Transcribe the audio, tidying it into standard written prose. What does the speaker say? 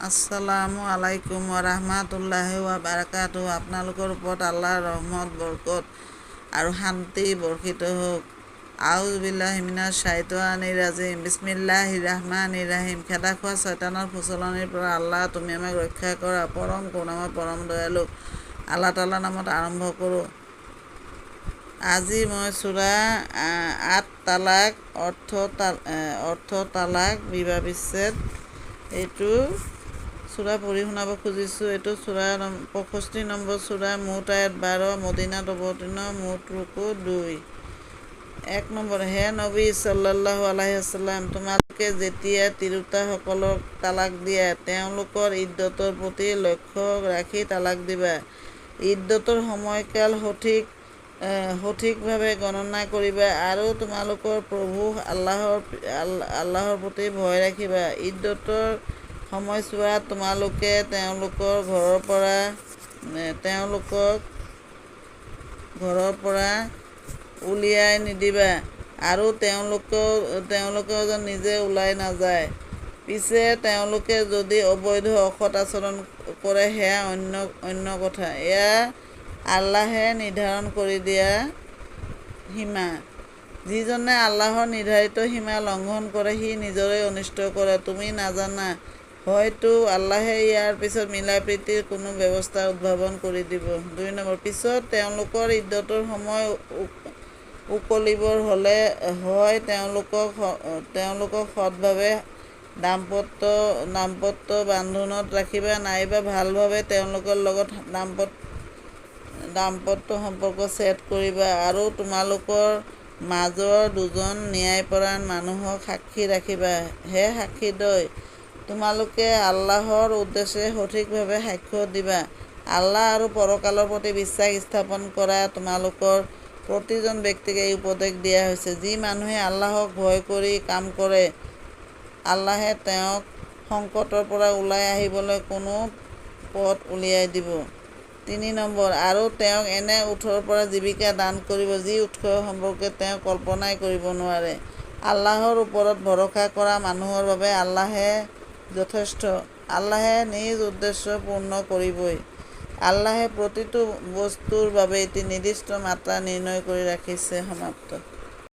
আসসালামু আলাইকুম ওয়া বাৰাকাতুহু। আপোনালোকৰ ওপৰত আল্লাহৰ ৰহমত বৰকত আৰু শান্তি বৰ্ষিত হওক। আউযু বিল্লাহি মিনাশ শাইতানিৰ ৰাজিম। বিস্মিল্লাহিৰ ৰাহমানিৰ ৰাহিম। খেদা খোৱা শয়তানৰ ফুচলনিৰ পৰা আল্লাহ তুমি আমাক ৰক্ষা কৰা। পৰম কৰুণাময় পৰম দয়ালু আল্লাহ তাআলাৰ নামত আৰম্ভ কৰোঁ। আজি মই সূৰা আত-তালাক অৰ্থ তালাক বিবাহ বিচ্ছেদ এইটো সূৰা পঢ়ি শুনাব খুজিছোঁ। এইটো সূৰা 65 নম্বৰ সূৰা, মুঠ আয়াত 12, মদিনাত অৱতীৰ্ণ, মুঠ ৰুকু 2। 1 নম্বৰ, হে নবী সাল্লাল্লাহু আলাইহি ওয়াসাল্লাম, তোমালোকে যেতিয়া তিৰোতাসকলক তালাক দিয়া, তেওঁলোকৰ ইদ্দতৰ প্ৰতি লক্ষ্য ৰাখি তালাক দিবা। ইদ্দতৰ সময়কাল সঠিকভাৱে গণনা কৰিবা আৰু তোমালোকৰ প্ৰভু আল্লাহৰ প্ৰতি ভয় ৰাখিবা। ইদ্দতৰ সময়ছোৱাত তোমালোকে তেওঁলোকক ঘৰৰ পৰা উলিয়াই নিদিবা আৰু তেওঁলোকেও যেন নিজে ওলাই নাযায়। পিছে তেওঁলোকে যদি অবৈধ অসৎ আচৰণ কৰে সেয়া অন্য কথা। এয়া আল্লাহে নিৰ্ধাৰণ কৰি দিয়া সীমা। যিজনে আল্লাহৰ নিৰ্ধাৰিত সীমা লংঘন কৰে সি নিজৰে অনিষ্ট কৰে। তুমি নাজানা, হয়তো আল্লাহে ইয়াৰ পিছত মিলাপ্ৰীতিৰ কোনো ব্যৱস্থা উদ্ভাৱন কৰি দিব। 2 নম্বৰ, পিছত তেওঁলোকৰ ইদ্দতৰ সময় উকলিবৰ হ'লে হয় তেওঁলোকক সৎভাৱে দাম্পত্য বান্ধোনত ৰাখিবা, নাইবা ভালভাৱে তেওঁলোকৰ লগত দাম্পত্য সম্পৰ্ক ছেদ কৰিবা আৰু তোমালোকৰ মাজৰ দুজন ন্যায়পৰায়ণ মানুহক সাক্ষী ৰাখিবা। হে সাক্ষীদ্বয়, তোমালোকে আল্লাহৰ উদ্দেশ্যে সঠিকভাৱে সাক্ষ্য দিবা। আল্লাহ আৰু পৰকালৰ প্ৰতি বিশ্বাস স্থাপন কৰা তোমালোকৰ প্ৰতিজন ব্যক্তিক এই উপদেশ দিয়া হৈছে। যি মানুহে আল্লাহক ভয় কৰি কাম কৰে, আল্লাহে তেওঁক সংকটৰ পৰা ওলাই আহিবলৈ কোনো পথ উলিয়াই দিব। 3 নম্বৰ, আৰু তেওঁক এনে উৎসৰ পৰা জীৱিকা দান কৰিব যি উৎস সম্পৰ্কে তেওঁ কল্পনাই কৰিব নোৱাৰে। আল্লাহৰ ওপৰত ভৰসা কৰা মানুহৰ বাবে আল্লাহে যথেষ্ট। আল্লাহে নিজ উদ্দেশ্য পূৰ্ণ কৰিবই। আল্লাহে প্ৰতিটো বস্তুৰ বাবে এটি নিৰ্দিষ্ট মাত্ৰা নিৰ্ণয় কৰি ৰাখিছে। সমাপ্ত।